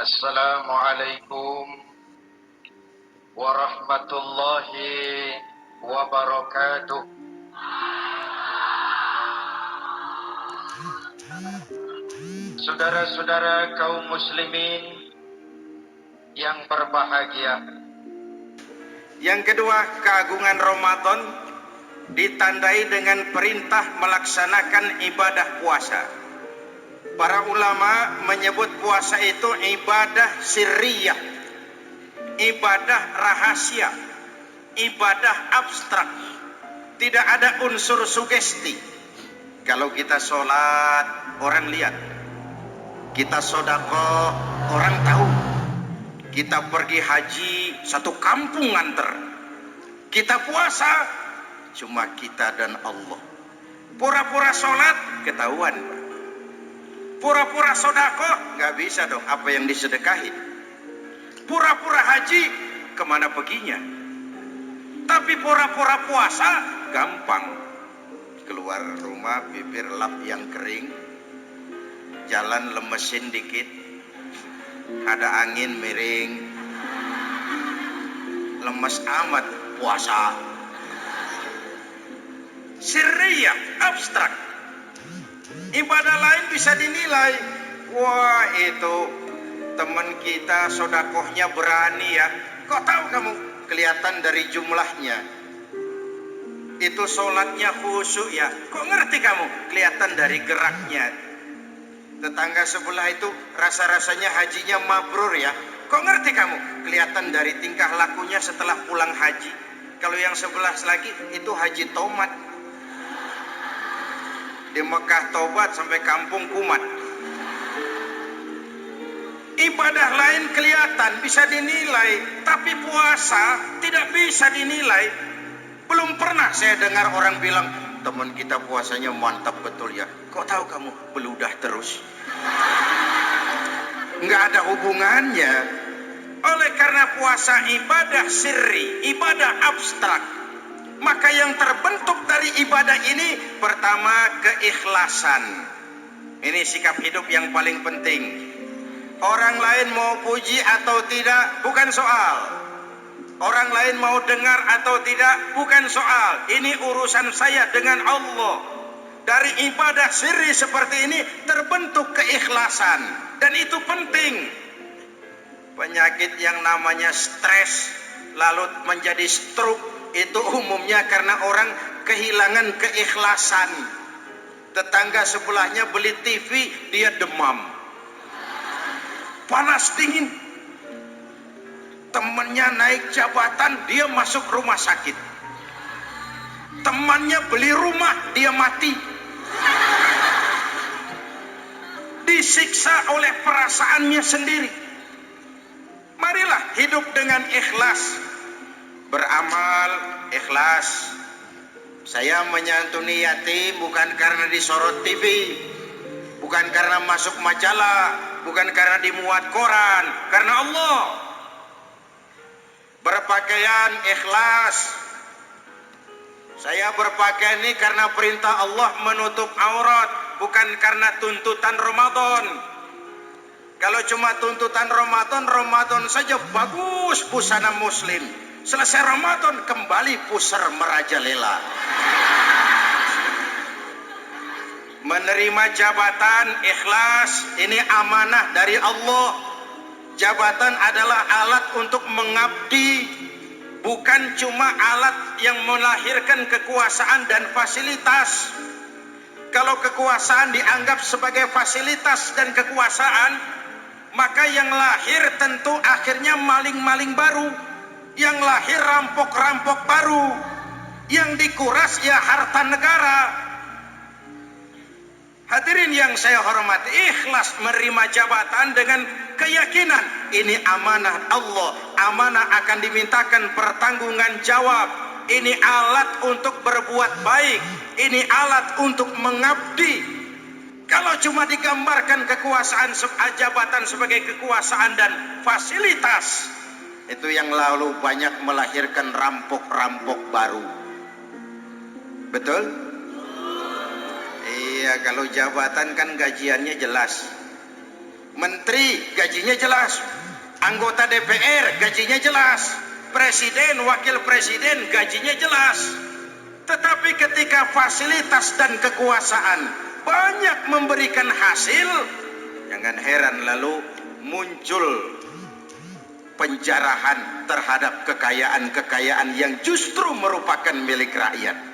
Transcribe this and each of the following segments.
Assalamualaikum warahmatullahi wabarakatuh. Saudara-saudara kaum muslimin yang berbahagia. Yang kedua, keagungan Ramadan ditandai dengan perintah melaksanakan ibadah puasa. Para ulama menyebut puasa itu ibadah sirriyah, ibadah rahasia, ibadah abstrak. Tidak ada unsur sugesti. Kalau kita sholat, orang lihat. Kita sedekah, orang tahu. Kita pergi haji, satu kampung nganter. Kita puasa, cuma kita dan Allah. Pura-pura sholat, ketahuan. Pura-pura sedekah, nggak bisa dong apa yang disedekahin. Pura-pura haji, kemana perginya? Tapi pura-pura puasa, gampang. Keluar rumah, bibir lap yang kering, jalan lemesin dikit, ada angin miring, lemes amat, puasa. Sirriyah, abstrak. Ibadah lain bisa dinilai, wah itu teman kita sodakohnya berani ya. Kok tahu kamu? Kelihatan dari jumlahnya. Itu sholatnya khusyuk ya. Kok ngerti kamu? Kelihatan dari geraknya. Tetangga sebelah itu rasa-rasanya hajinya mabrur ya. Kok ngerti kamu? Kelihatan dari tingkah lakunya setelah pulang haji. Kalau yang sebelah lagi itu haji tomat. Di Mekah tobat sampai kampung kumat. Ibadah lain kelihatan bisa dinilai, tapi puasa tidak bisa dinilai. Belum pernah saya dengar orang bilang, teman kita puasanya mantap betul ya. Kok tahu kamu? Beludah terus. Nggak ada hubungannya. Oleh karena puasa ibadah sirri, ibadah abstrak, maka yang terbentuk dari ibadah ini pertama keikhlasan. Ini sikap hidup yang paling penting. Orang lain mau puji atau tidak bukan soal. Orang lain mau dengar atau tidak bukan soal. Ini urusan saya dengan Allah. Dari ibadah sirri seperti ini terbentuk keikhlasan, dan itu penting. Penyakit yang namanya stres lalu menjadi stroke itu umumnya karena orang kehilangan keikhlasan. Tetangga sebelahnya beli TV, dia demam, panas dingin. Temannya naik jabatan, dia masuk rumah sakit. Temannya beli rumah, dia mati. Disiksa oleh perasaannya sendiri. Marilah hidup dengan ikhlas. Beramal ikhlas. Saya menyantuni yatim bukan karena disorot TV, bukan karena masuk majalah, bukan karena dimuat koran, karena Allah. Berpakaian ikhlas. Saya berpakaian ini karena perintah Allah menutup aurat, bukan karena tuntutan Ramadan. Kalau cuma tuntutan Ramadan, Ramadan saja bagus busana muslim. Selesai Ramadan kembali pusar merajalela. Menerima jabatan ikhlas, ini amanah dari Allah. Jabatan adalah alat untuk mengabdi, bukan cuma alat yang melahirkan kekuasaan dan fasilitas. Kalau kekuasaan dianggap sebagai fasilitas dan kekuasaan, maka yang lahir tentu akhirnya maling-maling baru, yang lahir rampok-rampok baru, yang dikuras ya harta negara. Hadirin yang saya hormati, ikhlas menerima jabatan dengan keyakinan ini amanah Allah, amanah akan dimintakan pertanggungan jawab. Ini alat untuk berbuat baik, ini alat untuk mengabdi. Kalau cuma digambarkan kekuasaan jabatan sebagai kekuasaan dan fasilitas, itu yang lalu banyak melahirkan rampok-rampok baru. Betul? Iya, kalau jabatan kan gajiannya jelas. Menteri gajinya jelas, anggota DPR gajinya jelas, presiden, wakil presiden gajinya jelas. Tetapi ketika fasilitas dan kekuasaan banyak memberikan hasil, jangan heran lalu muncul penjarahan terhadap kekayaan-kekayaan yang justru merupakan milik rakyat.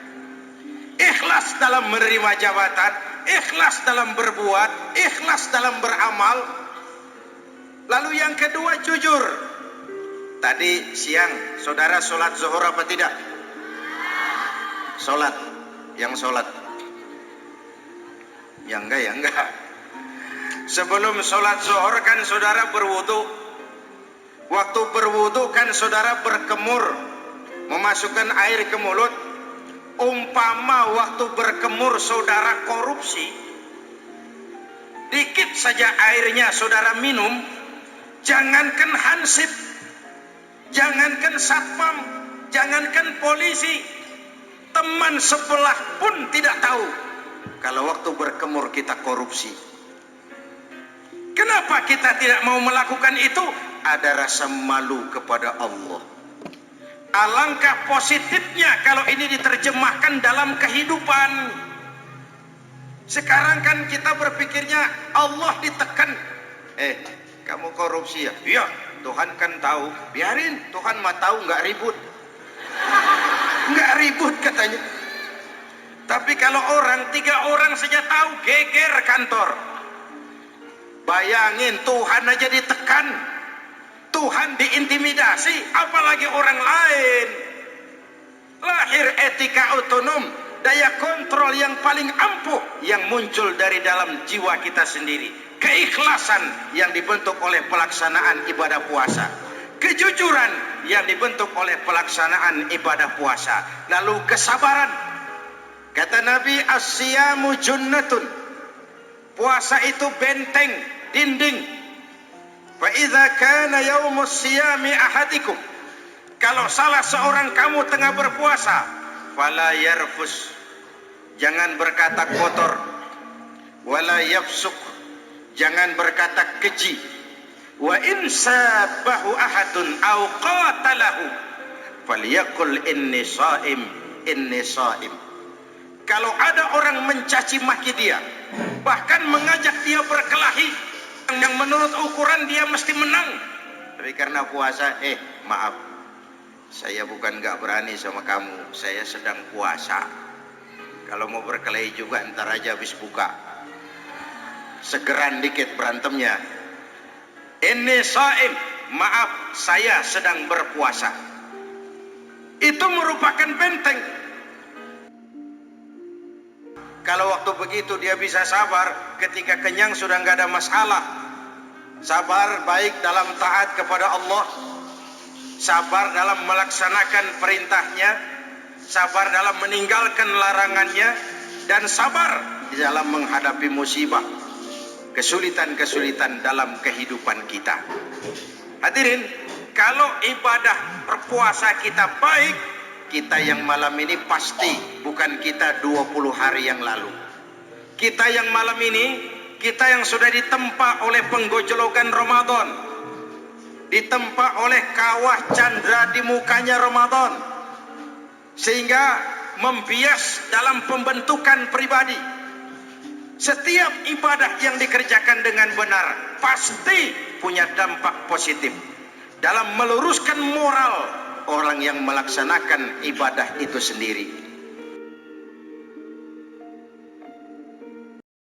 Ikhlas dalam menerima jabatan, ikhlas dalam berbuat, ikhlas dalam beramal. Lalu yang kedua, jujur. Tadi siang saudara sholat zuhur apa tidak? Sholat. Yang sholat? Ya enggak. Sebelum sholat zuhur kan saudara berwudu. Waktu berwudu kan saudara berkemur, memasukkan air ke mulut. Umpama waktu berkemur saudara korupsi, dikit saja airnya saudara minum, jangankan hansip, jangankan satpam, jangankan polisi, teman sebelah pun tidak tahu kalau waktu berkemur kita korupsi. Kenapa kita tidak mau melakukan itu? Ada rasa malu kepada Allah. Alangkah positifnya kalau ini diterjemahkan dalam kehidupan. Sekarang kan kita berpikirnya Allah ditekan. Kamu korupsi ya? Iya, Tuhan kan tahu. Biarin, Tuhan mah tahu, nggak ribut. Nggak ribut katanya. Tapi kalau orang, 3 orang saja tahu, geger kantor. Bayangin, Tuhan aja ditekan, Tuhan diintimidasi, apalagi orang lain. Lahir etika otonom, daya kontrol yang paling ampuh yang muncul dari dalam jiwa kita sendiri. Keikhlasan yang dibentuk oleh pelaksanaan ibadah puasa, kejujuran yang dibentuk oleh pelaksanaan ibadah puasa, lalu kesabaran. Kata Nabi, as-siyamu junnatun, puasa itu benteng, dinding. Fa idza kana yaumus siyami ahadikum, kalau salah seorang kamu tengah berpuasa, fala yarfus, jangan berkata kotor, wala yafsuk, jangan berkata keji, wa in sabahu ahadun aw qatalahu falyaqul inni shaim, inni shaim. Kalau ada orang mencaci maki dia, bahkan mengajak dia berkelahi yang menurut ukuran dia mesti menang, tapi karena puasa, maaf, saya bukan gak berani sama kamu, saya sedang puasa. Kalau mau berkelahi juga ntar aja habis buka, segeran dikit berantemnya. Ini shaim, maaf, saya sedang berpuasa. Itu merupakan benteng. Kalau waktu begitu dia bisa sabar, ketika kenyang sudah nggak ada masalah. Sabar baik dalam taat kepada Allah, sabar dalam melaksanakan perintahnya, sabar dalam meninggalkan larangannya, dan sabar di dalam menghadapi musibah, kesulitan-kesulitan dalam kehidupan kita. Hadirin, kalau ibadah berpuasa kita baik, kita yang malam ini pasti bukan kita 20 hari yang lalu. Kita yang malam ini, kita yang sudah ditempa oleh penggojolokan Ramadan, ditempa oleh kawah candra di mukanya Ramadan, sehingga membias dalam pembentukan pribadi. Setiap ibadah yang dikerjakan dengan benar pasti punya dampak positif dalam meluruskan moral orang yang melaksanakan ibadah itu sendiri.